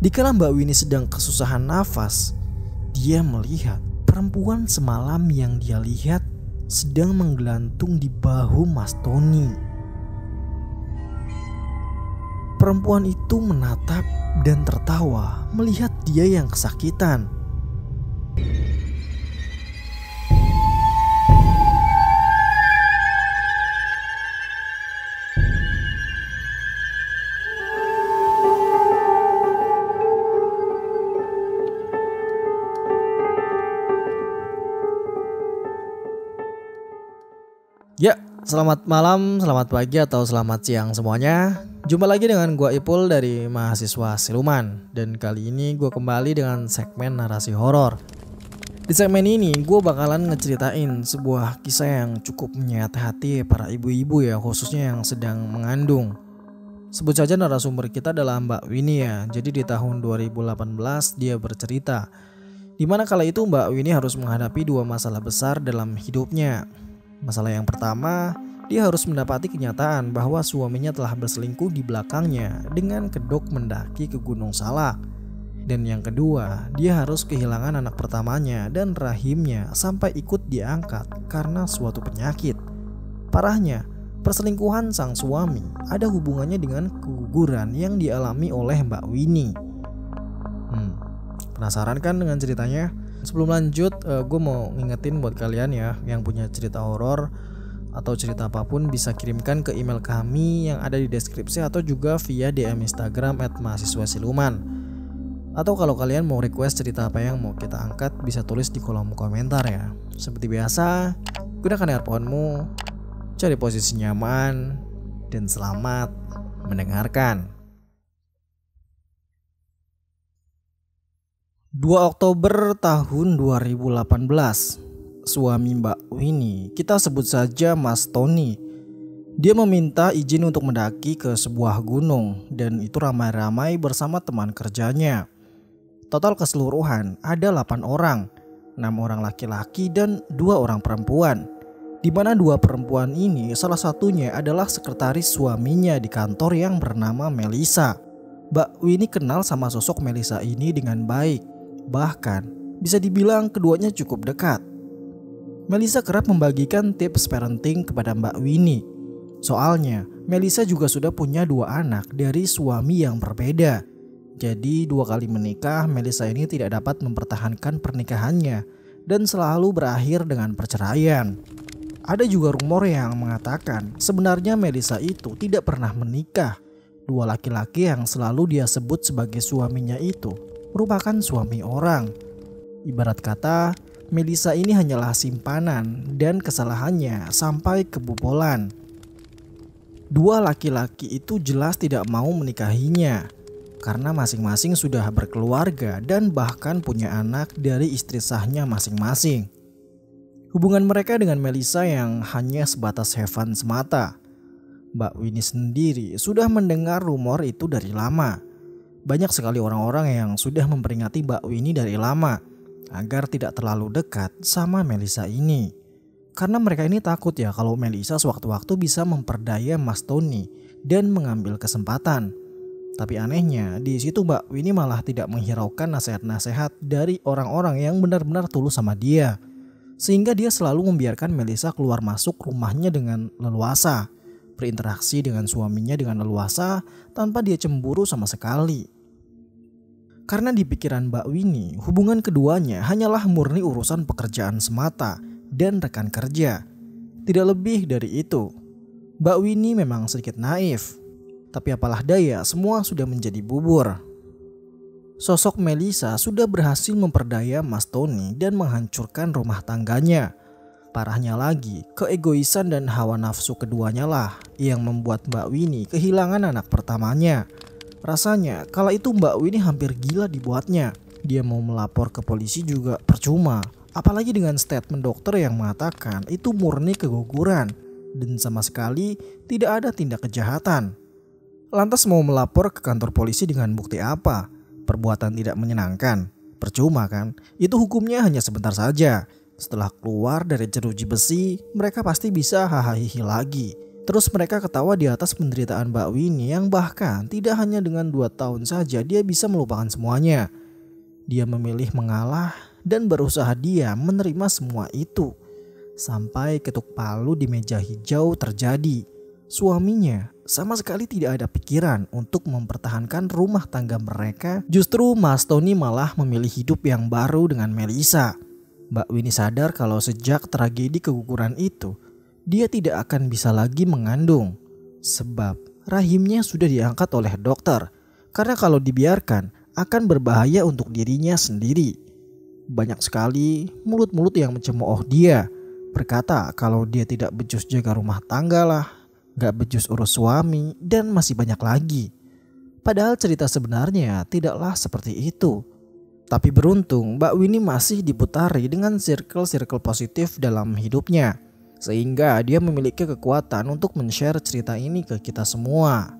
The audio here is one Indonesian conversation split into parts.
Dikala Mbak Winnie sedang kesusahan nafas, dia melihat perempuan semalam yang dia lihat sedang menggelantung di bahu Mas Tony. Perempuan itu menatap dan tertawa melihat dia yang kesakitan. Ya, selamat malam, selamat pagi, atau selamat siang semuanya. Jumpa lagi dengan gua Ipul dari Mahasiswa Siluman. Dan kali ini gua kembali dengan segmen narasi horor. Di segmen ini gua bakalan ngeceritain sebuah kisah yang cukup menyayat hati para ibu-ibu ya, khususnya yang sedang mengandung. Sebut saja narasumber kita adalah Mbak Winnie ya. Jadi di tahun 2018 dia bercerita dimana kala itu Mbak Winnie harus menghadapi dua masalah besar dalam hidupnya. Masalah yang pertama, dia harus mendapati kenyataan bahwa suaminya telah berselingkuh di belakangnya dengan kedok mendaki ke Gunung Salak. Dan yang kedua, dia harus kehilangan anak pertamanya dan rahimnya sampai ikut diangkat karena suatu penyakit. Parahnya, perselingkuhan sang suami ada hubungannya dengan keguguran yang dialami oleh Mbak Winnie. Penasaran kan dengan ceritanya? Sebelum lanjut, gue mau ngingetin buat kalian ya yang punya cerita horor atau cerita apapun bisa kirimkan ke email kami yang ada di deskripsi atau juga via DM Instagram @mahasiswasiluman. Atau kalau kalian mau request cerita apa yang mau kita angkat bisa tulis di kolom komentar ya. Seperti biasa, gunakan earphone-mu, cari posisi nyaman, dan selamat mendengarkan. 2 Oktober tahun 2018, suami Mbak Winnie, kita sebut saja Mas Tony, dia meminta izin untuk mendaki ke sebuah gunung dan itu ramai-ramai bersama teman kerjanya. Total keseluruhan ada 8 orang, 6 orang laki-laki dan 2 orang perempuan. Di mana 2 perempuan ini salah satunya adalah sekretaris suaminya di kantor yang bernama Melissa. Mbak Winnie kenal sama sosok Melissa ini dengan baik. Bahkan bisa dibilang keduanya cukup dekat. Melissa kerap membagikan tips parenting kepada Mbak Winnie. Soalnya Melissa juga sudah punya 2 anak dari suami yang berbeda. Jadi 2 kali menikah, Melissa ini tidak dapat mempertahankan pernikahannya dan selalu berakhir dengan perceraian. Ada juga rumor yang mengatakan sebenarnya Melissa itu tidak pernah menikah. 2 laki-laki yang selalu dia sebut sebagai suaminya itu merupakan suami orang. Ibarat kata, Melissa ini hanyalah simpanan dan kesalahannya sampai kebobolan. 2 laki-laki itu jelas tidak mau menikahinya karena masing-masing sudah berkeluarga dan bahkan punya anak dari istri sahnya masing-masing. Hubungan mereka dengan Melissa yang hanya sebatas have fun semata. Mbak Winnie sendiri sudah mendengar rumor itu dari lama. Banyak sekali orang-orang yang sudah memperingati Mbak Winnie dari lama agar tidak terlalu dekat sama Melissa ini. Karena mereka ini takut ya kalau Melissa sewaktu-waktu bisa memperdaya Mas Tony dan mengambil kesempatan. Tapi anehnya di situ Mbak Winnie malah tidak menghiraukan nasihat-nasihat dari orang-orang yang benar-benar tulus sama dia. Sehingga dia selalu membiarkan Melissa keluar masuk rumahnya dengan leluasa, berinteraksi dengan suaminya dengan leluasa tanpa dia cemburu sama sekali. Karena di pikiran Mbak Winnie, hubungan keduanya hanyalah murni urusan pekerjaan semata dan rekan kerja. Tidak lebih dari itu. Mbak Winnie memang sedikit naif, tapi apalah daya semua sudah menjadi bubur. Sosok Melissa sudah berhasil memperdaya Mas Tony dan menghancurkan rumah tangganya. Parahnya lagi, keegoisan dan hawa nafsu keduanya lah yang membuat Mbak Winnie kehilangan anak pertamanya. Rasanya kala itu Mbak Winnie hampir gila dibuatnya. Dia mau melapor ke polisi juga percuma. Apalagi dengan statement dokter yang mengatakan itu murni keguguran dan sama sekali tidak ada tindak kejahatan. Lantas mau melapor ke kantor polisi dengan bukti apa? Perbuatan tidak menyenangkan. Percuma kan? Itu hukumnya hanya sebentar saja. Setelah keluar dari jeruji besi, mereka pasti bisa hahaha lagi. Terus mereka ketawa di atas penderitaan Mbak Winnie yang bahkan tidak hanya dengan 2 tahun saja dia bisa melupakan semuanya. Dia memilih mengalah dan berusaha diam menerima semua itu. Sampai ketuk palu di meja hijau terjadi. Suaminya sama sekali tidak ada pikiran untuk mempertahankan rumah tangga mereka. Justru Mas Tony malah memilih hidup yang baru dengan Melissa. Mbak Winnie sadar kalau sejak tragedi keguguran itu, dia tidak akan bisa lagi mengandung. Sebab rahimnya sudah diangkat oleh dokter. Karena kalau dibiarkan akan berbahaya untuk dirinya sendiri. Banyak sekali mulut-mulut yang mencemooh dia. Berkata kalau dia tidak becus jaga rumah tangga lah, gak becus urus suami, dan masih banyak lagi. Padahal cerita sebenarnya tidaklah seperti itu. Tapi beruntung Mbak Winnie masih diputari dengan circle-circle positif dalam hidupnya. Sehingga dia memiliki kekuatan untuk men-share cerita ini ke kita semua.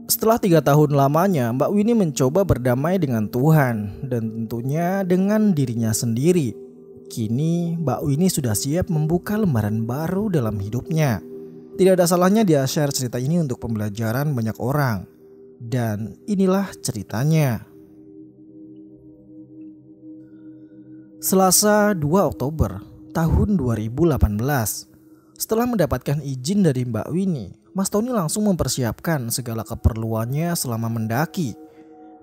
Setelah 3 tahun lamanya Mbak Winnie mencoba berdamai dengan Tuhan dan tentunya dengan dirinya sendiri. Kini Mbak Winnie sudah siap membuka lembaran baru dalam hidupnya. Tidak ada salahnya dia share cerita ini untuk pembelajaran banyak orang. Dan inilah ceritanya. Selasa 2 Oktober tahun 2018. Setelah mendapatkan izin dari Mbak Winnie, Mas Tony langsung mempersiapkan segala keperluannya selama mendaki.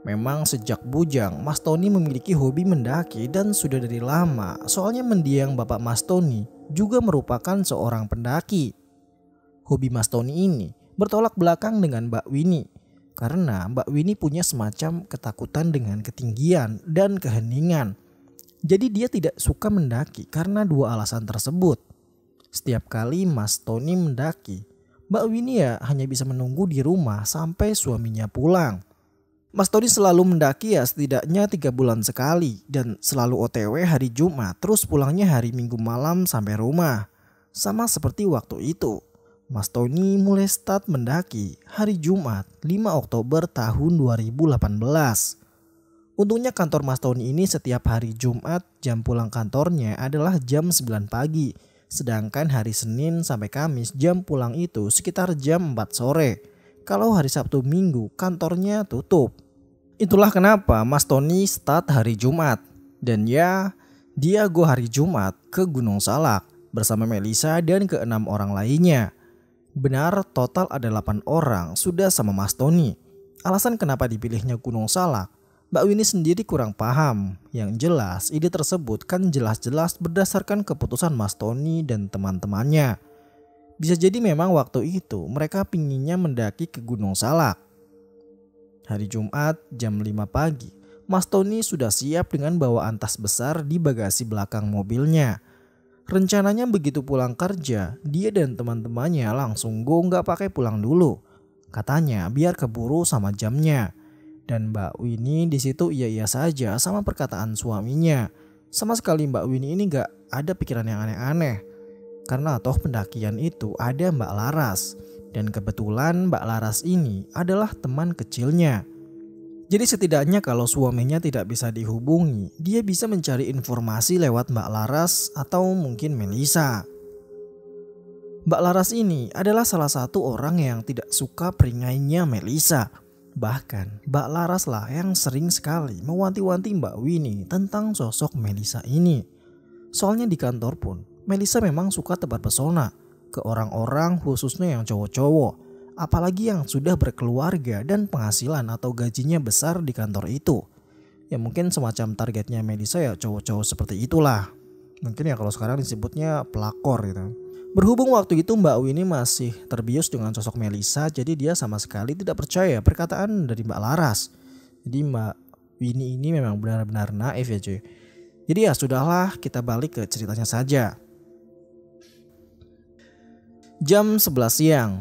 Memang sejak bujang, Mas Tony memiliki hobi mendaki dan sudah dari lama. Soalnya mendiang bapak Mas Tony juga merupakan seorang pendaki. Hobi Mas Tony ini bertolak belakang dengan Mbak Winnie. Karena Mbak Winnie punya semacam ketakutan dengan ketinggian dan keheningan. Jadi dia tidak suka mendaki karena 2 alasan tersebut. Setiap kali Mas Tony mendaki, Mbak Winnie hanya bisa menunggu di rumah sampai suaminya pulang. Mas Tony selalu mendaki setidaknya 3 bulan sekali dan selalu OTW hari Jumat, terus pulangnya hari Minggu malam sampai rumah. Sama seperti waktu itu, Mas Tony mulai start mendaki hari Jumat 5 Oktober tahun 2018. Untungnya kantor Mas Tony ini setiap hari Jumat jam pulang kantornya adalah jam 9 pagi. Sedangkan hari Senin sampai Kamis jam pulang itu sekitar jam 4 sore. Kalau hari Sabtu Minggu kantornya tutup. Itulah kenapa Mas Tony start hari Jumat. Dan dia go hari Jumat ke Gunung Salak bersama Melissa dan ke-6 orang lainnya. Benar total ada 8 orang sudah sama Mas Tony. Alasan kenapa dipilihnya Gunung Salak, Mbak Winnie sendiri kurang paham. Yang jelas ide tersebut kan jelas-jelas berdasarkan keputusan Mas Tony dan teman-temannya. Bisa jadi memang waktu itu mereka pinginnya mendaki ke Gunung Salak. Hari Jumat jam 5 pagi, Mas Tony sudah siap dengan bawaan tas besar di bagasi belakang mobilnya. Rencananya begitu pulang kerja, dia dan teman-temannya langsung gak pakai pulang dulu. Katanya biar keburu sama jamnya. Dan Mbak Winnie di situ iya-iya saja sama perkataan suaminya. Sama sekali Mbak Winnie ini gak ada pikiran yang aneh-aneh. Karena toh pendakian itu ada Mbak Laras. Dan kebetulan Mbak Laras ini adalah teman kecilnya. Jadi setidaknya kalau suaminya tidak bisa dihubungi, dia bisa mencari informasi lewat Mbak Laras atau mungkin Melissa. Mbak Laras ini adalah salah satu orang yang tidak suka peringainya Melissa. Bahkan Mbak Laras lah yang sering sekali mewanti-wanti Mbak Winnie tentang sosok Melissa ini. Soalnya di kantor pun Melissa memang suka tebar pesona ke orang-orang khususnya yang cowok-cowok. Apalagi yang sudah berkeluarga dan penghasilan atau gajinya besar di kantor itu. Ya mungkin semacam targetnya Melissa cowok-cowok seperti itulah. Mungkin kalau sekarang disebutnya pelakor gitu. Berhubung waktu itu Mbak Winnie masih terbius dengan sosok Melissa, jadi dia sama sekali tidak percaya perkataan dari Mbak Laras. Jadi Mbak Winnie ini memang benar-benar naif cuy. Jadi sudahlah, kita balik ke ceritanya saja. Jam 11 siang,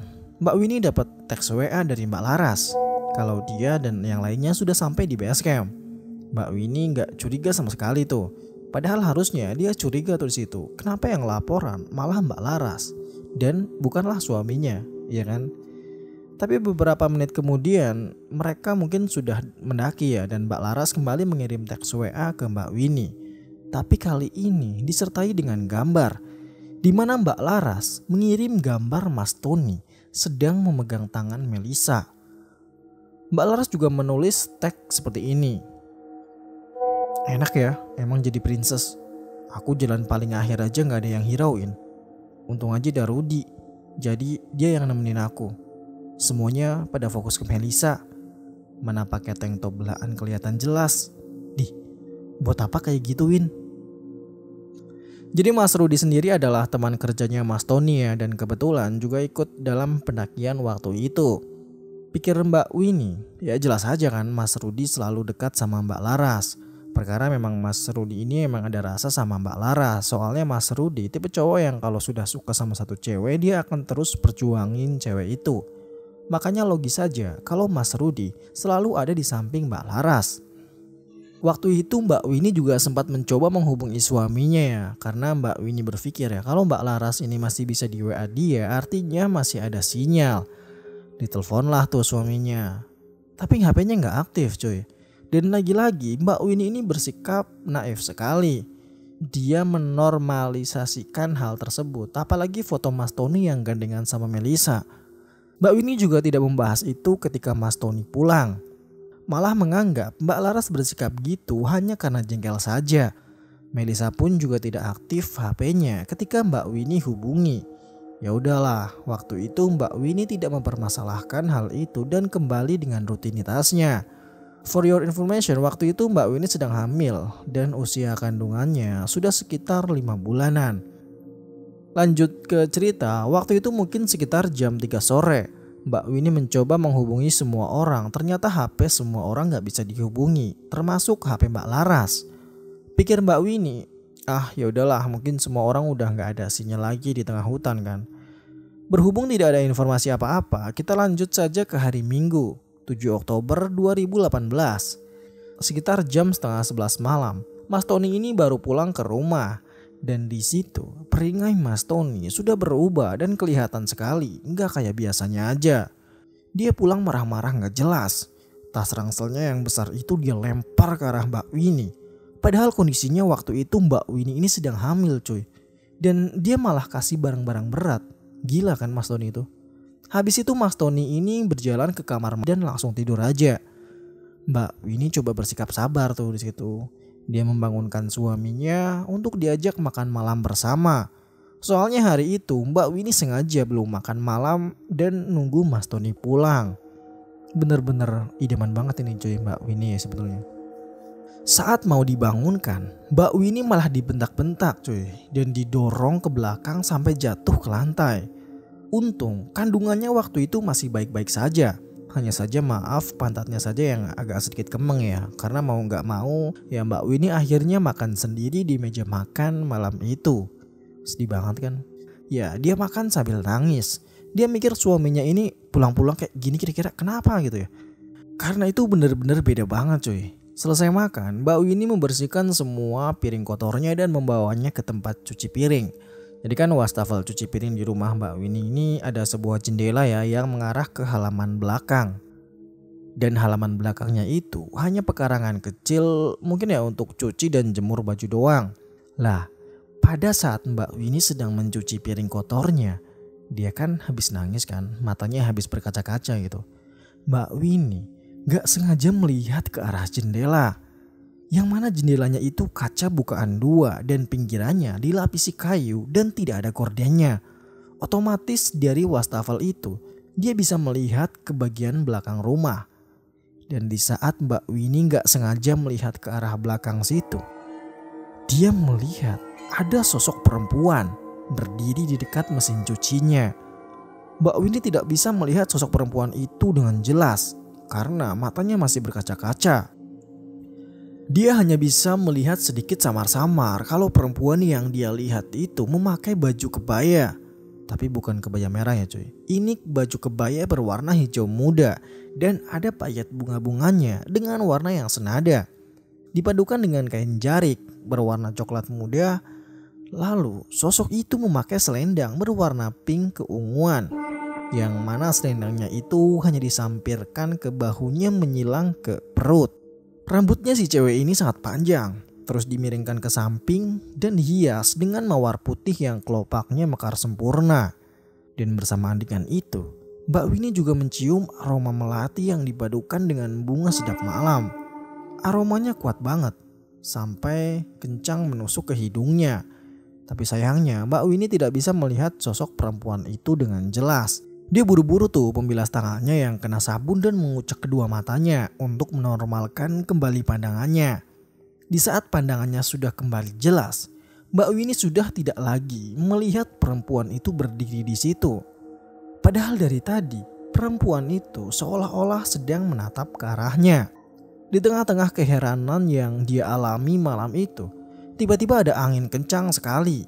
Mbak Winnie dapat teks WA dari Mbak Laras kalau dia dan yang lainnya sudah sampai di base camp. Mbak Winnie gak curiga sama sekali tuh. Padahal harusnya dia curiga tuh di situ. Kenapa yang laporan malah Mbak Laras dan bukanlah suaminya, ya kan? Tapi beberapa menit kemudian mereka mungkin sudah mendaki dan Mbak Laras kembali mengirim teks WA ke Mbak Winnie. Tapi kali ini disertai dengan gambar, di mana Mbak Laras mengirim gambar Mas Tony sedang memegang tangan Melisa. Mbak Laras juga menulis teks seperti ini. Enak ya, emang jadi princess. Aku jalan paling akhir aja gak ada yang hirauin. Untung aja ada Rudy, jadi dia yang nemenin aku. Semuanya pada fokus ke Melisa. Mana pakai tank top belaan kelihatan jelas. Buat apa kayak gitu, Win? Jadi Mas Rudy sendiri adalah teman kerjanya Mas Tony ya, dan kebetulan juga ikut dalam pendakian waktu itu. Pikir Mbak Winnie, ya jelas aja kan Mas Rudy selalu dekat sama Mbak Laras. Perkara memang Mas Rudy ini emang ada rasa sama Mbak Laras. Soalnya Mas Rudy tipe cowok yang kalau sudah suka sama satu cewek dia akan terus perjuangin cewek itu. Makanya logis saja kalau Mas Rudy selalu ada di samping Mbak Laras. Waktu itu Mbak Winnie juga sempat mencoba menghubungi suaminya ya. Karena Mbak Winnie berpikir ya, kalau Mbak Laras ini masih bisa di WA dia, artinya masih ada sinyal. Diteleponlah tuh suaminya, tapi HP-nya gak aktif cuy. Dan lagi-lagi Mbak Winnie ini bersikap naif sekali. Dia menormalisasikan hal tersebut, apalagi foto Mas Tony yang gandengan sama Melisa. Mbak Winnie juga tidak membahas itu ketika Mas Tony pulang. Malah menganggap Mbak Laras bersikap gitu hanya karena jengkel saja. Melisa pun juga tidak aktif HP-nya ketika Mbak Winnie hubungi. Ya udahlah, waktu itu Mbak Winnie tidak mempermasalahkan hal itu dan kembali dengan rutinitasnya. For your information, waktu itu Mbak Winnie sedang hamil dan usia kandungannya sudah sekitar 5 bulanan. Lanjut ke cerita, waktu itu mungkin sekitar jam 3 sore. Mbak Winnie mencoba menghubungi semua orang, ternyata HP semua orang gak bisa dihubungi, termasuk HP Mbak Laras. Pikir Mbak Winnie, ya udahlah, mungkin semua orang udah gak ada sinyal lagi di tengah hutan kan. Berhubung tidak ada informasi apa-apa, kita lanjut saja ke hari Minggu, 7 Oktober 2018. Sekitar jam setengah 11 malam, Mas Tony ini baru pulang ke rumah. Dan di situ perangai Mas Tony sudah berubah dan kelihatan sekali nggak kayak biasanya aja. Dia pulang marah-marah nggak jelas. Tas rangselnya yang besar itu dia lempar ke arah Mbak Winnie. Padahal kondisinya waktu itu Mbak Winnie ini sedang hamil cuy. Dan dia malah kasih barang-barang berat. Gila kan Mas Tony itu. Habis itu Mas Tony ini berjalan ke kamar dan langsung tidur aja. Mbak Winnie coba bersikap sabar tuh di situ. Dia membangunkan suaminya untuk diajak makan malam bersama. Soalnya hari itu Mbak Winnie sengaja belum makan malam dan nunggu Mas Tony pulang. Bener-bener idaman banget ini cuy Mbak Winnie ya sebetulnya. Saat mau dibangunkan, Mbak Winnie malah dibentak-bentak cuy. Dan didorong ke belakang sampai jatuh ke lantai. Untung kandungannya waktu itu masih baik-baik saja. Hanya saja maaf pantatnya saja yang agak sedikit kemeng ya. Karena mau gak mau ya Mbak Winnie akhirnya makan sendiri di meja makan malam itu. Sedih banget kan. Ya dia makan sambil nangis. Dia mikir suaminya ini pulang-pulang kayak gini kira-kira kenapa gitu ya. Karena itu bener-bener beda banget cuy. Selesai makan Mbak Winnie membersihkan semua piring kotornya dan membawanya ke tempat cuci piring. Jadi kan wastafel cuci piring di rumah Mbak Winnie ini ada sebuah jendela ya yang mengarah ke halaman belakang. Dan halaman belakangnya itu hanya pekarangan kecil mungkin ya untuk cuci dan jemur baju doang. Lah pada saat Mbak Winnie sedang mencuci piring kotornya, dia kan habis nangis kan, matanya habis berkaca-kaca gitu. Mbak Winnie gak sengaja melihat ke arah jendela. Yang mana jendelanya itu kaca bukaan 2 dan pinggirannya dilapisi kayu dan tidak ada gordennya. Otomatis dari wastafel itu dia bisa melihat ke bagian belakang rumah. Dan di saat Mbak Winnie gak sengaja melihat ke arah belakang situ, dia melihat ada sosok perempuan berdiri di dekat mesin cucinya. Mbak Winnie tidak bisa melihat sosok perempuan itu dengan jelas karena matanya masih berkaca-kaca. Dia hanya bisa melihat sedikit samar-samar kalau perempuan yang dia lihat itu memakai baju kebaya. Tapi bukan kebaya merah ya cuy. Ini baju kebaya berwarna hijau muda dan ada payet bunga-bunganya dengan warna yang senada. Dipadukan dengan kain jarik berwarna coklat muda. Lalu sosok itu memakai selendang berwarna pink keunguan. Yang mana selendangnya itu hanya disampirkan ke bahunya menyilang ke perut. Rambutnya si cewek ini sangat panjang, terus dimiringkan ke samping dan dihias dengan mawar putih yang kelopaknya mekar sempurna. Dan bersamaan dengan itu, Mbak Winnie juga mencium aroma melati yang dipadukan dengan bunga sedap malam. Aromanya kuat banget, sampai kencang menusuk ke hidungnya. Tapi sayangnya Mbak Winnie tidak bisa melihat sosok perempuan itu dengan jelas. Dia buru-buru tuh membilas tangannya yang kena sabun dan mengucek kedua matanya untuk menormalkan kembali pandangannya. Di saat pandangannya sudah kembali jelas, Mbak Winnie sudah tidak lagi melihat perempuan itu berdiri di situ. Padahal dari tadi perempuan itu seolah-olah sedang menatap ke arahnya. Di tengah-tengah keheranan yang dia alami malam itu, tiba-tiba ada angin kencang sekali.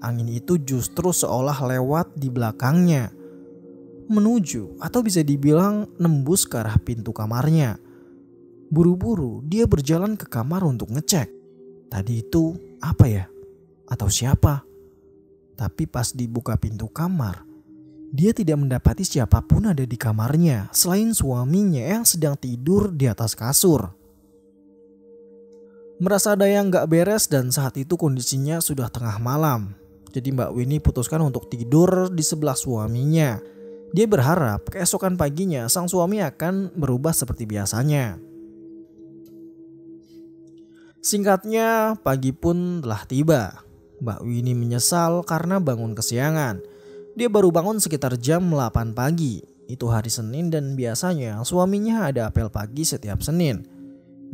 Angin itu justru seolah lewat di belakangnya, menuju atau bisa dibilang nembus ke arah pintu kamarnya. Buru-buru dia berjalan ke kamar untuk ngecek. Tadi itu apa ya? Atau siapa? Tapi pas dibuka pintu kamar, dia tidak mendapati siapapun ada di kamarnya selain suaminya yang sedang tidur di atas kasur. Merasa ada yang gak beres dan saat itu kondisinya sudah tengah malam. Jadi Mbak Winnie putuskan untuk tidur di sebelah suaminya. Dia berharap keesokan paginya sang suami akan berubah seperti biasanya. Singkatnya, pagi pun telah tiba. Mbak Winnie menyesal karena bangun kesiangan. Dia baru bangun sekitar jam 8 pagi. Itu hari Senin dan biasanya suaminya ada apel pagi setiap Senin.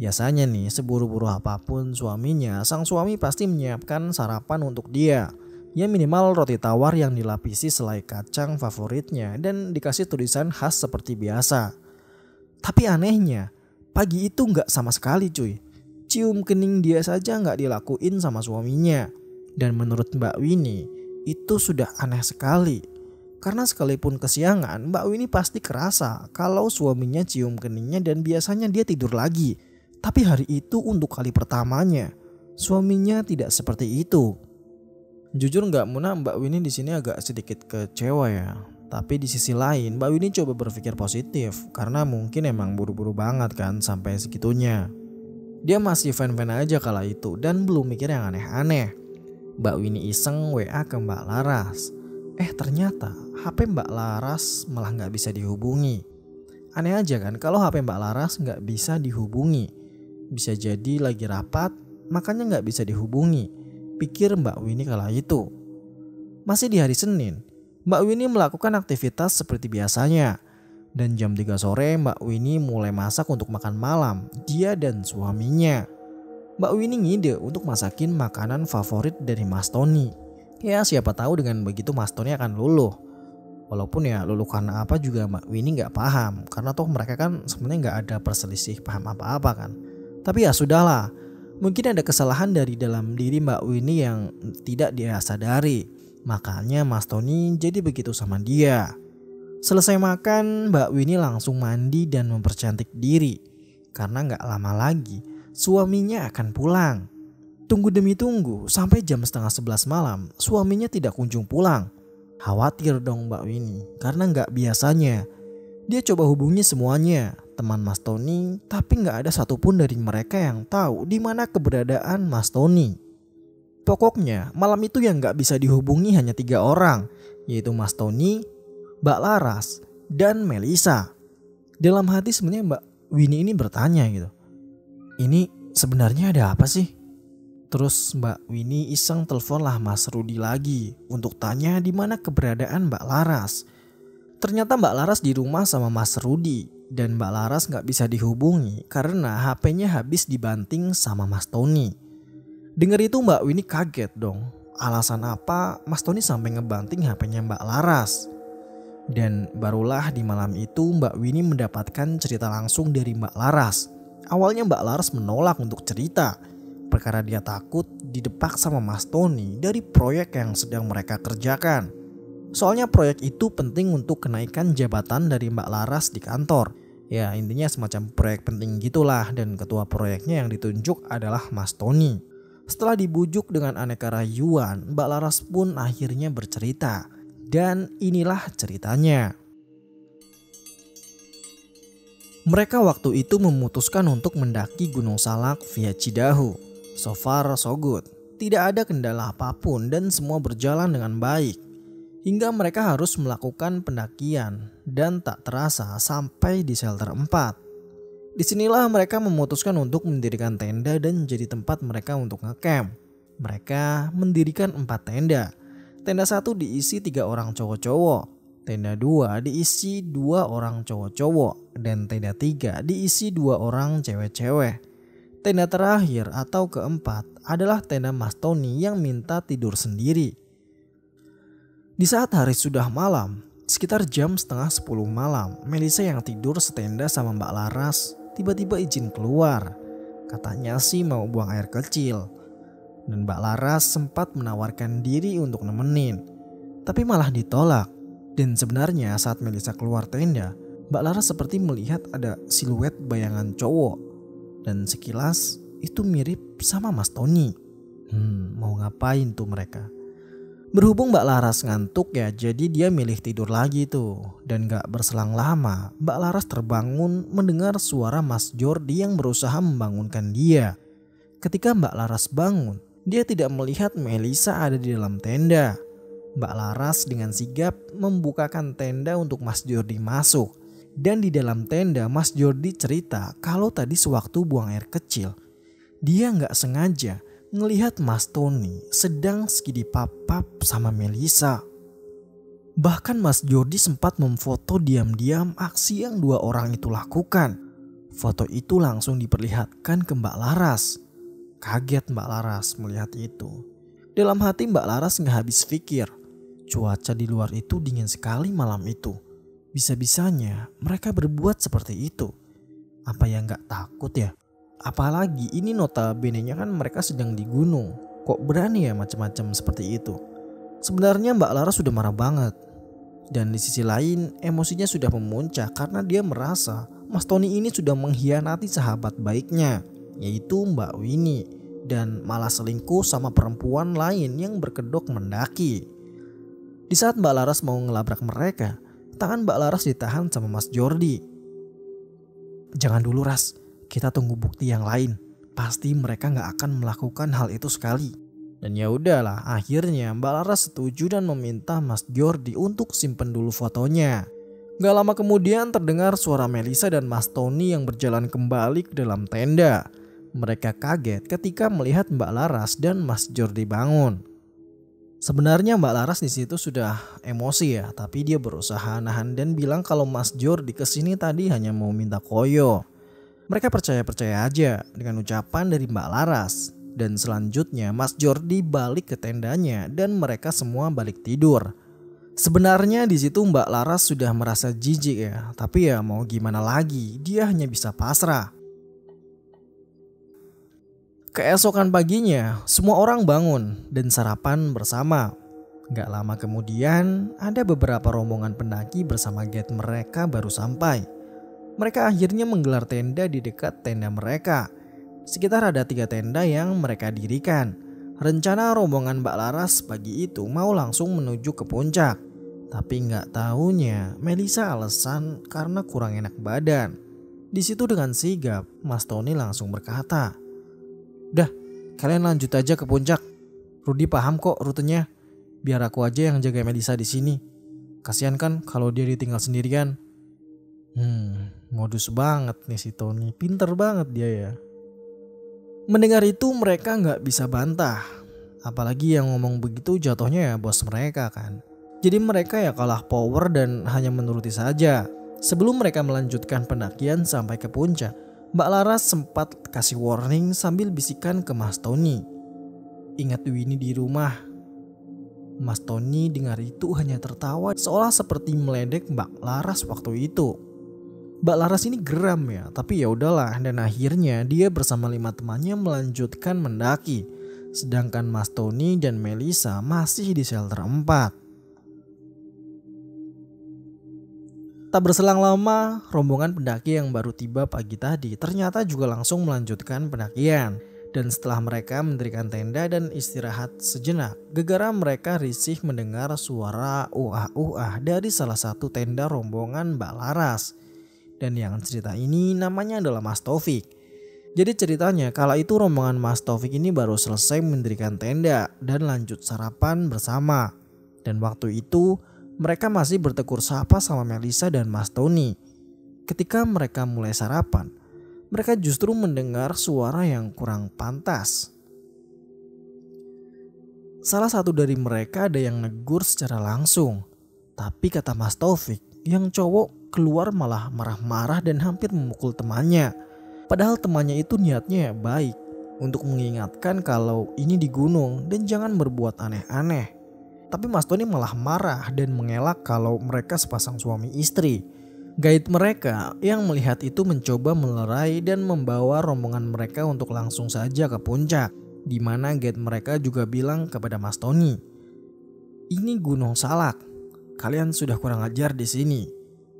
Biasanya nih, seburu-buru apapun suaminya, sang suami pasti menyiapkan sarapan untuk dia. Ya minimal roti tawar yang dilapisi selai kacang favoritnya dan dikasih tulisan khas seperti biasa. Tapi anehnya, pagi itu gak sama sekali cuy. Cium kening dia saja gak dilakuin sama suaminya. Dan menurut Mbak Winnie, itu sudah aneh sekali. Karena sekalipun kesiangan, Mbak Winnie pasti kerasa kalau suaminya cium keningnya dan biasanya dia tidur lagi. Tapi hari itu untuk kali pertamanya, suaminya tidak seperti itu. Jujur nggak muna, Mbak Winnie di sini agak sedikit kecewa ya. Tapi di sisi lain Mbak Winnie coba berpikir positif karena mungkin emang buru-buru banget kan sampai segitunya. Dia masih fan-fan aja kala itu dan belum mikir yang aneh-aneh. Mbak Winnie iseng WA ke Mbak Laras. Ternyata HP Mbak Laras malah gak bisa dihubungi. Aneh aja kan kalau HP Mbak Laras gak bisa dihubungi. Bisa jadi lagi rapat makanya gak bisa dihubungi, pikir Mbak Winnie kala itu. Masih di hari Senin, Mbak Winnie melakukan aktivitas seperti biasanya. Dan jam 3 sore Mbak Winnie mulai masak untuk makan malam dia dan suaminya. Mbak Winnie ngide untuk masakin makanan favorit dari Mas Tony. Ya siapa tahu dengan begitu Mas Tony akan luluh. Walaupun ya luluh karena apa juga Mbak Winnie gak paham. Karena toh mereka kan sebenarnya gak ada perselisih paham apa-apa kan. Tapi ya sudahlah. Mungkin ada kesalahan dari dalam diri Mbak Winnie yang tidak dia sadari. Makanya Mas Tony jadi begitu sama dia. Selesai makan, Mbak Winnie langsung mandi dan mempercantik diri. Karena gak lama lagi suaminya akan pulang. Tunggu demi tunggu sampai jam setengah 11 malam suaminya tidak kunjung pulang. Khawatir dong Mbak Winnie karena gak biasanya. Dia coba hubungi semuanya, teman Mas Tony, tapi gak ada satupun dari mereka yang tahu di mana keberadaan Mas Tony. Pokoknya malam itu yang gak bisa dihubungi hanya 3 orang, yaitu Mas Tony, Mbak Laras, dan Melisa. Dalam hati sebenarnya Mbak Winnie ini bertanya gitu. Ini sebenarnya ada apa sih? Terus Mbak Winnie iseng telepon lah Mas Rudi lagi untuk tanya di mana keberadaan Mbak Laras. Ternyata Mbak Laras di rumah sama Mas Rudi dan Mbak Laras gak bisa dihubungi karena HP-nya habis dibanting sama Mas Tony. Dengar itu Mbak Winnie kaget dong. Alasan apa Mas Tony sampai ngebanting HP-nya Mbak Laras? Dan barulah di malam itu Mbak Winnie mendapatkan cerita langsung dari Mbak Laras. Awalnya Mbak Laras menolak untuk cerita, perkara dia takut didepak sama Mas Tony dari proyek yang sedang mereka kerjakan. Soalnya proyek itu penting untuk kenaikan jabatan dari Mbak Laras di kantor. Ya intinya semacam proyek penting gitulah dan ketua proyeknya yang ditunjuk adalah Mas Tony. Setelah dibujuk dengan aneka rayuan, Mbak Laras pun akhirnya bercerita. Dan inilah ceritanya. Mereka waktu itu memutuskan untuk mendaki Gunung Salak via Cidahu. So far so good. Tidak ada kendala apapun dan semua berjalan dengan baik. hingga mereka harus melakukan pendakian dan tak terasa sampai di shelter 4. Disinilah mereka memutuskan untuk mendirikan tenda dan jadi tempat mereka untuk ngecamp. Mereka mendirikan 4 tenda. Tenda 1 diisi 3 orang cowok-cowok, tenda 2 diisi 2 orang cowok-cowok, dan tenda 3 diisi 2 orang cewek-cewek. Tenda terakhir atau keempat adalah tenda Mas Tony yang minta tidur sendiri. Di saat hari sudah malam, sekitar jam setengah 10 malam, Melisa yang tidur setenda sama Mbak Laras tiba-tiba izin keluar. Katanya sih mau buang air kecil. Dan Mbak Laras sempat menawarkan diri untuk nemenin, tapi malah ditolak. Dan sebenarnya saat Melisa keluar tenda, Mbak Laras seperti melihat ada siluet bayangan cowok. Dan sekilas itu mirip sama Mas Tony. Mau ngapain tuh mereka? Berhubung Mbak Laras ngantuk ya, jadi dia milih tidur lagi tuh. Dan gak berselang lama, Mbak Laras terbangun mendengar suara Mas Jordi yang berusaha membangunkan dia. Ketika Mbak Laras bangun, dia tidak melihat Melisa ada di dalam tenda. Mbak Laras dengan sigap membukakan tenda untuk Mas Jordi masuk. Dan di dalam tenda Mas Jordi cerita kalau tadi sewaktu buang air kecil, dia gak sengaja ngelihat Mas Tony sedang skidi papap sama Melisa. Bahkan Mas Jordi sempat memfoto diam-diam aksi yang 2 orang itu lakukan. Foto itu langsung diperlihatkan ke Mbak Laras. Kaget Mbak Laras melihat itu. Dalam hati Mbak Laras gak habis pikir, cuaca di luar itu dingin sekali malam itu. Bisa-bisanya mereka berbuat seperti itu. Apa yang gak takut ya? Apalagi ini notabene-nya kan mereka sedang di gunung. Kok berani ya macam-macam seperti itu? Sebenarnya Mbak Laras sudah marah banget. Dan di sisi lain emosinya sudah memuncak karena dia merasa Mas Tony ini sudah mengkhianati sahabat baiknya, yaitu Mbak Winnie, dan malah selingkuh sama perempuan lain yang berkedok mendaki. Di saat Mbak Laras mau ngelabrak mereka, tangan Mbak Laras ditahan sama Mas Jordi. Jangan dulu Ras, kita tunggu bukti yang lain. Pasti mereka gak akan melakukan hal itu sekali. Dan ya udahlah, akhirnya Mbak Laras setuju dan meminta Mas Jordi untuk simpen dulu fotonya. Gak lama kemudian terdengar suara Melisa dan Mas Tony yang berjalan kembali ke dalam tenda. Mereka kaget ketika melihat Mbak Laras dan Mas Jordi bangun. Sebenarnya Mbak Laras di situ sudah emosi ya, tapi dia berusaha nahan dan bilang kalau Mas Jordi kesini tadi hanya mau minta koyo. Mereka percaya-percaya aja dengan ucapan dari Mbak Laras. Dan selanjutnya Mas Jordi balik ke tendanya dan mereka semua balik tidur. Sebenarnya di situ Mbak Laras sudah merasa jijik ya, tapi ya mau gimana lagi, dia hanya bisa pasrah. Keesokan paginya semua orang bangun dan sarapan bersama. Gak lama kemudian ada beberapa rombongan pendaki bersama guide mereka baru sampai. Mereka akhirnya menggelar tenda di dekat tenda mereka. Sekitar ada 3 tenda yang mereka dirikan. Rencana rombongan Mbak Laras pagi itu mau langsung menuju ke puncak. Tapi gak taunya Melisa alasan karena kurang enak badan. Di situ dengan sigap Mas Tony langsung berkata, "Udah, kalian lanjut aja ke puncak. Rudy paham kok rutenya. Biar aku aja yang jaga Melisa di sini. Kasian kan kalau dia ditinggal sendirian." Modus banget nih si Tony. Pinter banget dia ya. Mendengar itu mereka gak bisa bantah. Apalagi yang ngomong begitu jatuhnya ya bos mereka kan. Jadi mereka ya kalah power dan hanya menuruti saja. Sebelum mereka melanjutkan pendakian sampai ke puncak, Mbak Laras sempat kasih warning sambil bisikan ke Mas Tony. "Ingat Winnie di rumah." Mas Tony dengar itu hanya tertawa seolah seperti meledek Mbak Laras waktu itu. Mbak Laras ini geram ya, tapi ya udahlah, dan akhirnya dia bersama 5 temannya melanjutkan mendaki. Sedangkan Mas Tony dan Melisa masih di shelter 4. Tak berselang lama, rombongan pendaki yang baru tiba pagi tadi ternyata juga langsung melanjutkan pendakian. Dan setelah mereka mendirikan tenda dan istirahat sejenak, gegara mereka risih mendengar suara uah-uah dari salah satu tenda rombongan Mbak Laras. Dan yang cerita ini namanya adalah Mas Taufik. Jadi ceritanya kala itu rombongan Mas Taufik ini baru selesai mendirikan tenda dan lanjut sarapan bersama. Dan waktu itu mereka masih bertegur sapa sama Melisa dan Mas Tony. Ketika mereka mulai sarapan, mereka justru mendengar suara yang kurang pantas. Salah satu dari mereka ada yang negur secara langsung. Tapi kata Mas Taufik, yang cowok keluar malah marah-marah dan hampir memukul temannya. Padahal temannya itu niatnya baik untuk mengingatkan kalau ini di gunung dan jangan berbuat aneh-aneh. Tapi Mas Tony malah marah dan mengelak kalau mereka sepasang suami istri. Guide mereka yang melihat itu mencoba melerai dan membawa rombongan mereka untuk langsung saja ke puncak. Di mana guide mereka juga bilang kepada Mas Tony, "Ini Gunung Salak. Kalian sudah kurang ajar di sini.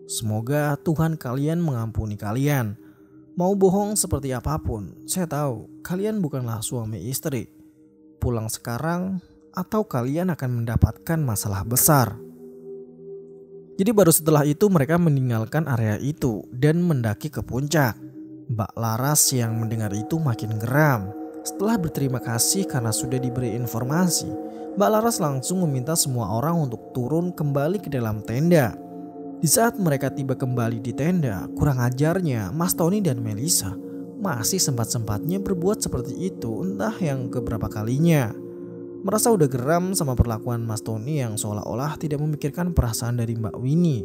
Semoga Tuhan kalian mengampuni kalian. Mau bohong seperti apapun, saya tahu kalian bukanlah suami istri. Pulang sekarang atau kalian akan mendapatkan masalah besar." Jadi baru setelah itu mereka meninggalkan area itu dan mendaki ke puncak. Mbak Laras yang mendengar itu makin geram. Setelah berterima kasih karena sudah diberi informasi, Mbak Laras langsung meminta semua orang untuk turun kembali ke dalam tenda. Di saat mereka tiba kembali di tenda, kurang ajarnya Mas Tony dan Melisa masih sempat-sempatnya berbuat seperti itu entah yang keberapa kalinya. Merasa udah geram sama perlakuan Mas Tony yang seolah-olah tidak memikirkan perasaan dari Mbak Winnie.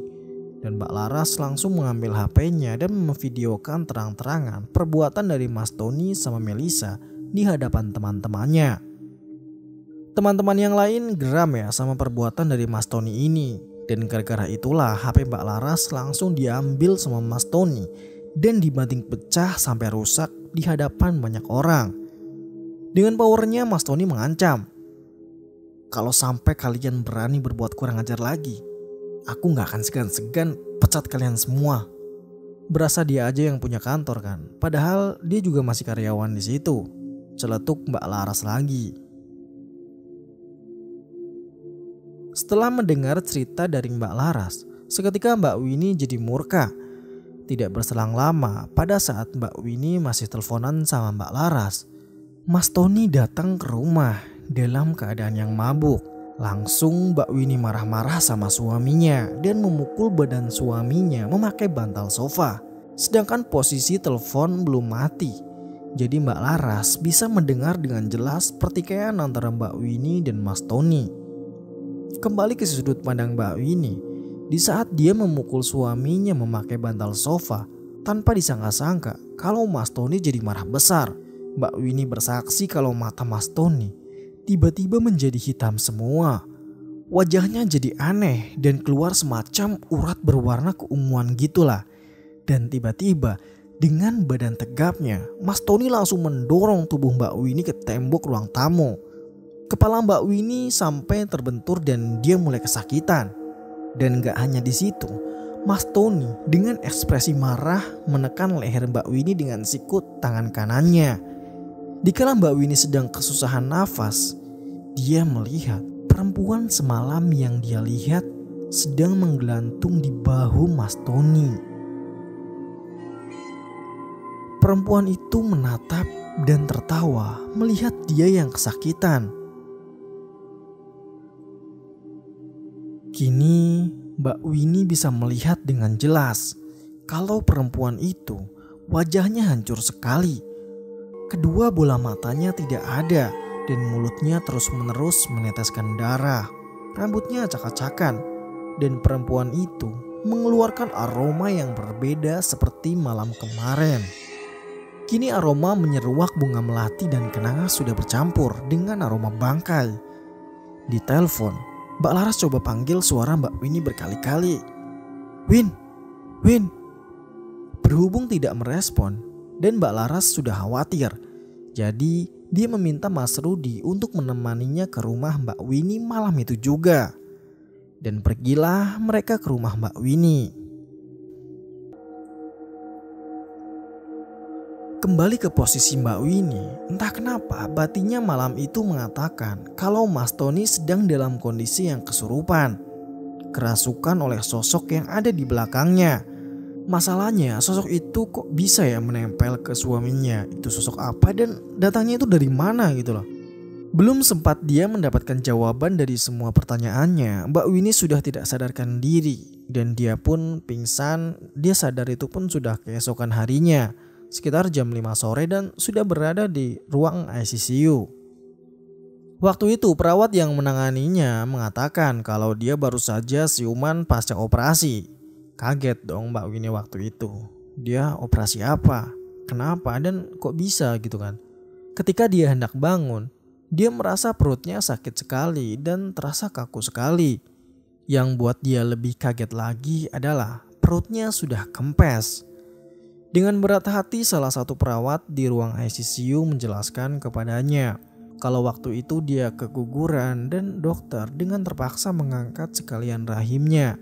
Dan Mbak Laras langsung mengambil HP-nya dan memvideokan terang-terangan perbuatan dari Mas Tony sama Melisa di hadapan teman-temannya. Teman-teman yang lain geram ya sama perbuatan dari Mas Tony ini. Dan gara-gara itulah HP Mbak Laras langsung diambil sama Mas Tony dan dibanting pecah sampai rusak di hadapan banyak orang. Dengan powernya Mas Tony mengancam, "Kalau sampai kalian berani berbuat kurang ajar lagi, aku gak akan segan-segan pecat kalian semua." Berasa dia aja yang punya kantor kan, padahal dia juga masih karyawan di situ. Celetuk Mbak Laras lagi. Setelah mendengar cerita dari Mbak Laras, seketika Mbak Winnie jadi murka. Tidak berselang lama, pada saat Mbak Winnie masih teleponan sama Mbak Laras, Mas Tony datang ke rumah dalam keadaan yang mabuk. Langsung Mbak Winnie marah-marah sama suaminya dan memukul badan suaminya memakai bantal sofa. Sedangkan posisi telepon belum mati. Jadi Mbak Laras bisa mendengar dengan jelas pertikaian antara Mbak Winnie dan Mas Tony. Kembali ke sudut pandang Mbak Winnie, di saat dia memukul suaminya memakai bantal sofa, tanpa disangka-sangka kalau Mas Tony jadi marah besar. Mbak Winnie bersaksi kalau mata Mas Tony tiba-tiba menjadi hitam semua. Wajahnya jadi aneh dan keluar semacam urat berwarna keunguan gitulah. Dan tiba-tiba dengan badan tegapnya, Mas Tony langsung mendorong tubuh Mbak Winnie ke tembok ruang tamu. Kepala Mbak Winnie sampai terbentur dan dia mulai kesakitan. Dan gak hanya di situ, Mas Tony dengan ekspresi marah menekan leher Mbak Winnie dengan sikut tangan kanannya. Dikala Mbak Winnie sedang kesusahan nafas, dia melihat perempuan semalam yang dia lihat sedang menggelantung di bahu Mas Tony. Perempuan itu menatap dan tertawa melihat dia yang kesakitan. Kini Mbak Winnie bisa melihat dengan jelas kalau perempuan itu wajahnya hancur sekali. Kedua bola matanya tidak ada dan mulutnya terus-menerus meneteskan darah. Rambutnya acak-acakan dan perempuan itu mengeluarkan aroma yang berbeda seperti malam kemarin. Kini aroma menyeruak bunga melati dan kenanga sudah bercampur dengan aroma bangkai. Di telepon, Mbak Laras coba panggil suara Mbak Winnie berkali-kali. "Win, Win." Berhubung tidak merespon dan Mbak Laras sudah khawatir, jadi dia meminta Mas Rudi untuk menemaninya ke rumah Mbak Winnie malam itu juga. Dan pergilah mereka ke rumah Mbak Winnie. Kembali ke posisi Mbak Winnie, entah kenapa batinnya malam itu mengatakan kalau Mas Tony sedang dalam kondisi yang kesurupan, kerasukan oleh sosok yang ada di belakangnya. Masalahnya sosok itu kok bisa ya menempel ke suaminya, itu sosok apa dan datangnya itu dari mana gitu loh. Belum sempat dia mendapatkan jawaban dari semua pertanyaannya, Mbak Winnie sudah tidak sadarkan diri dan dia pun pingsan. Dia sadar itu pun sudah keesokan harinya, sekitar jam 5 sore dan sudah berada di ruang ICU. Waktu itu perawat yang menanganinya mengatakan kalau dia baru saja siuman pasca operasi. Kaget dong Mbak Winnie waktu itu. Dia operasi apa? Kenapa? Dan kok bisa gitu kan? Ketika dia hendak bangun, dia merasa perutnya sakit sekali dan terasa kaku sekali. Yang buat dia lebih kaget lagi adalah perutnya sudah kempes. Dengan berat hati salah satu perawat di ruang ICU menjelaskan kepadanya kalau waktu itu dia keguguran dan dokter dengan terpaksa mengangkat sekalian rahimnya.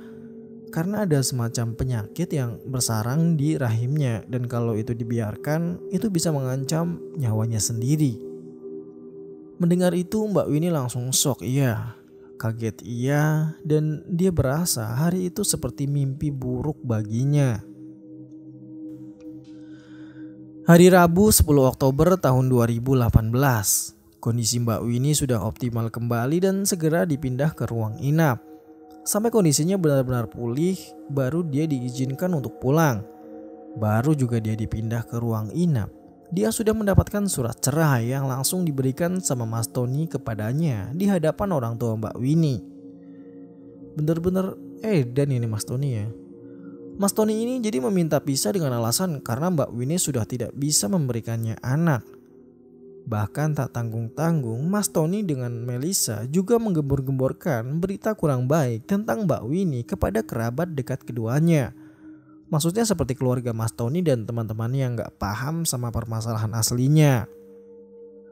Karena ada semacam penyakit yang bersarang di rahimnya dan kalau itu dibiarkan itu bisa mengancam nyawanya sendiri. Mendengar itu Mbak Winnie langsung shock, kaget dan dia berasa hari itu seperti mimpi buruk baginya. Hari Rabu 10 Oktober tahun 2018, kondisi Mbak Winnie sudah optimal kembali dan segera dipindah ke ruang inap. Sampai kondisinya benar-benar pulih, baru dia diizinkan untuk pulang. Baru juga dia dipindah ke ruang inap, dia sudah mendapatkan surat cerai yang langsung diberikan sama Mas Tony kepadanya di hadapan orang tua Mbak Winnie. Bener-bener edan ini Mas Tony ya. Mas Tony ini jadi meminta pisah dengan alasan karena Mbak Winnie sudah tidak bisa memberikannya anak. Bahkan tak tanggung-tanggung Mas Tony dengan Melissa juga menggembor-gemborkan berita kurang baik tentang Mbak Winnie kepada kerabat dekat keduanya. Maksudnya seperti keluarga Mas Tony dan teman-temannya yang gak paham sama permasalahan aslinya.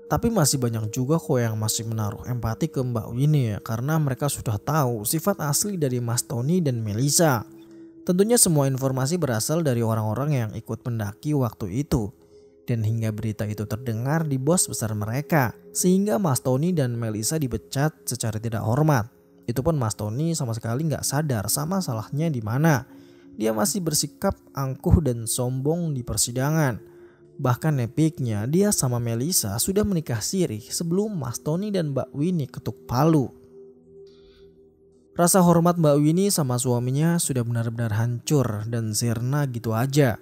Tapi masih banyak juga kok yang masih menaruh empati ke Mbak Winnie ya, karena mereka sudah tahu sifat asli dari Mas Tony dan Melissa. Tentunya semua informasi berasal dari orang-orang yang ikut mendaki waktu itu. Dan hingga berita itu terdengar di bos besar mereka, sehingga Mas Tony dan Melissa dipecat secara tidak hormat. Itu pun Mas Tony sama sekali gak sadar sama salahnya di mana. Dia masih bersikap angkuh dan sombong di persidangan. Bahkan epiknya dia sama Melissa sudah menikah siri sebelum Mas Tony dan Mbak Winnie ketuk palu. Rasa hormat Mbak Winnie sama suaminya sudah benar-benar hancur dan sirna gitu aja.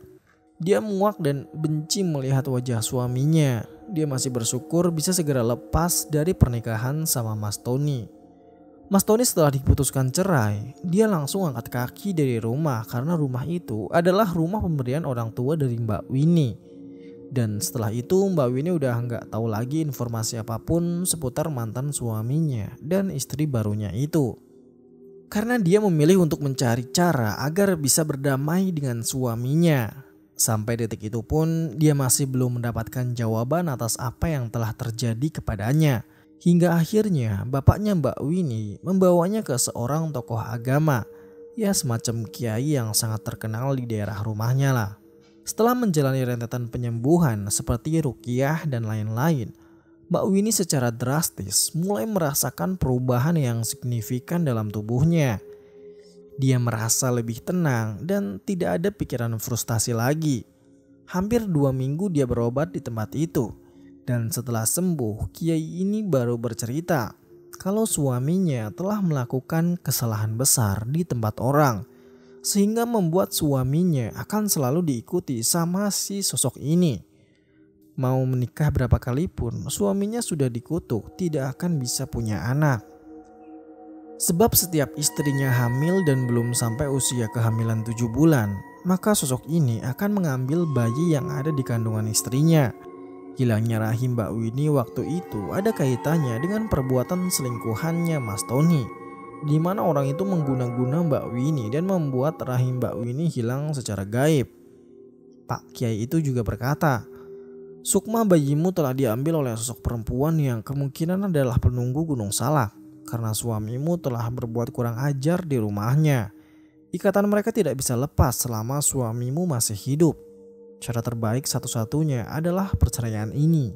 Dia muak dan benci melihat wajah suaminya. Dia masih bersyukur bisa segera lepas dari pernikahan sama Mas Tony. Mas Tony setelah diputuskan cerai, dia langsung angkat kaki dari rumah karena rumah itu adalah rumah pemberian orang tua dari Mbak Winnie. Dan setelah itu Mbak Winnie udah nggak tahu lagi informasi apapun seputar mantan suaminya dan istri barunya itu. Karena dia memilih untuk mencari cara agar bisa berdamai dengan suaminya. Sampai detik itu pun dia masih belum mendapatkan jawaban atas apa yang telah terjadi kepadanya. Hingga akhirnya bapaknya Mbak Winnie membawanya ke seorang tokoh agama. Ya semacam kiai yang sangat terkenal di daerah rumahnya lah. Setelah menjalani rentetan penyembuhan seperti ruqyah dan lain-lain, Mbak Winnie secara drastis mulai merasakan perubahan yang signifikan dalam tubuhnya. Dia merasa lebih tenang dan tidak ada pikiran frustasi lagi. Hampir 2 minggu dia berobat di tempat itu. Dan setelah sembuh, kiai ini baru bercerita kalau suaminya telah melakukan kesalahan besar di tempat orang. Sehingga membuat suaminya akan selalu diikuti sama si sosok ini. Mau menikah berapa kali pun suaminya sudah dikutuk tidak akan bisa punya anak. Sebab setiap istrinya hamil dan belum sampai usia kehamilan 7 bulan, maka sosok ini akan mengambil bayi yang ada di kandungan istrinya. Hilangnya rahim Mbak Winnie waktu itu ada kaitannya dengan perbuatan selingkuhannya Mas Tony, di mana orang itu mengguna-guna Mbak Winnie dan membuat rahim Mbak Winnie hilang secara gaib. Pak Kiai itu juga berkata, "Sukma bayimu telah diambil oleh sosok perempuan yang kemungkinan adalah penunggu Gunung Salak. Karena suamimu telah berbuat kurang ajar di rumahnya. Ikatan mereka tidak bisa lepas selama suamimu masih hidup. Cara terbaik satu-satunya adalah perceraian ini."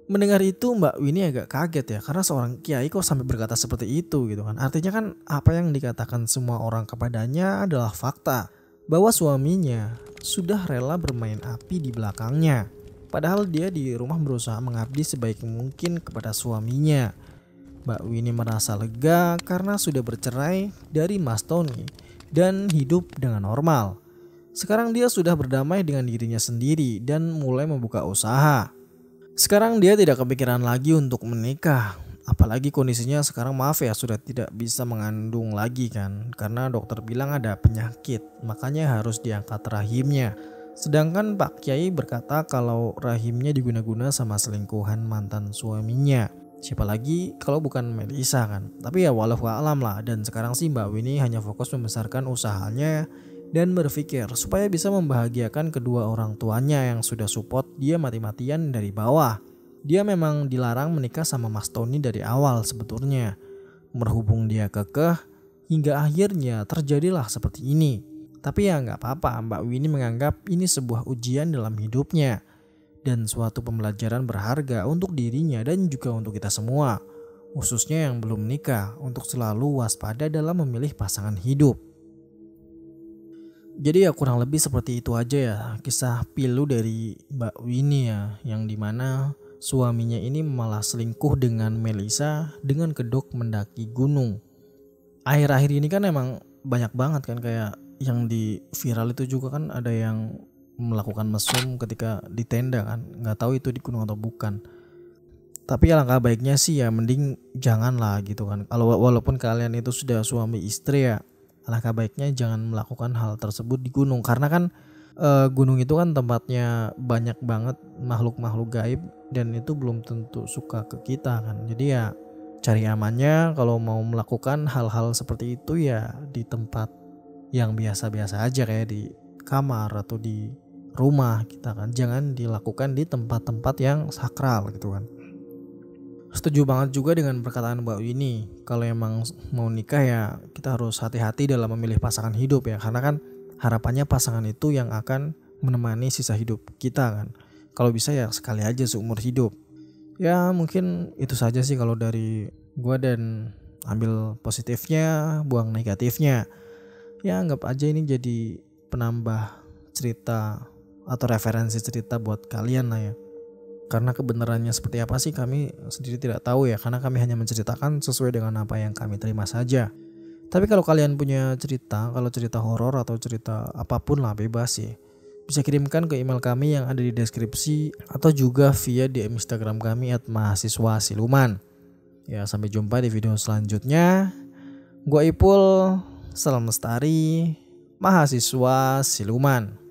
Mendengar itu Mbak Winnie agak kaget ya, karena seorang kiai kok sampai berkata seperti itu gitu kan. Artinya kan apa yang dikatakan semua orang kepadanya adalah fakta, bahwa suaminya sudah rela bermain api di belakangnya. Padahal dia di rumah berusaha mengabdi sebaik mungkin kepada suaminya. Mbak Winnie merasa lega karena sudah bercerai dari Mas Tony dan hidup dengan normal. Sekarang dia sudah berdamai dengan dirinya sendiri dan mulai membuka usaha. Sekarang dia tidak kepikiran lagi untuk menikah. Apalagi kondisinya sekarang maaf ya sudah tidak bisa mengandung lagi kan. Karena dokter bilang ada penyakit, makanya harus diangkat rahimnya. Sedangkan Pak Kiai berkata kalau rahimnya diguna-guna sama selingkuhan mantan suaminya. Siapa lagi kalau bukan Melisa kan. Tapi ya walau alam lah. Dan sekarang sih Mbak Winnie hanya fokus membesarkan usahanya dan berpikir supaya bisa membahagiakan kedua orang tuanya yang sudah support dia mati-matian dari bawah. Dia memang dilarang menikah sama Mas Tony dari awal sebetulnya. Berhubung dia kekeh hingga akhirnya terjadilah seperti ini. Tapi ya nggak apa-apa, Mbak Winnie menganggap ini sebuah ujian dalam hidupnya. Dan suatu pembelajaran berharga untuk dirinya dan juga untuk kita semua. Khususnya yang belum menikah untuk selalu waspada dalam memilih pasangan hidup. Jadi ya kurang lebih seperti itu aja ya kisah pilu dari Mbak Winnie ya. Yang dimana suaminya ini malah selingkuh dengan Melisa dengan kedok mendaki gunung. Akhir-akhir ini kan emang banyak banget kan kayak yang di viral itu juga kan ada yang melakukan mesum ketika di tenda kan. Nggak tahu itu di gunung atau bukan. Tapi alangkah baiknya sih ya mending janganlah gitu kan. Kalau walaupun kalian itu sudah suami istri ya, alangkah baiknya jangan melakukan hal tersebut di gunung. Karena kan gunung itu kan tempatnya banyak banget makhluk-makhluk gaib dan itu belum tentu suka ke kita kan. Jadi ya cari amannya kalau mau melakukan hal-hal seperti itu ya di tempat yang biasa-biasa aja kayak di kamar atau di rumah kita kan. Jangan dilakukan di tempat-tempat yang sakral gitu kan. Setuju banget juga dengan perkataan Mbak Winnie. Kalau emang mau nikah ya kita harus hati-hati dalam memilih pasangan hidup ya. Karena kan harapannya pasangan itu yang akan menemani sisa hidup kita kan. Kalau bisa ya sekali aja seumur hidup. Ya mungkin itu saja sih kalau dari gua, dan ambil positifnya, buang negatifnya. Ya anggap aja ini jadi penambah cerita atau referensi cerita buat kalian lah ya. Karena kebenarannya seperti apa sih kami sendiri tidak tahu ya. Karena kami hanya menceritakan sesuai dengan apa yang kami terima saja. Tapi kalau kalian punya cerita, kalau cerita horor atau cerita apapun lah bebas sih. Bisa kirimkan ke email kami yang ada di deskripsi atau juga via DM Instagram kami @mahasiswasiluman. Ya sampai jumpa di video selanjutnya. Gua Ipul, salam lestari, mahasiswa siluman.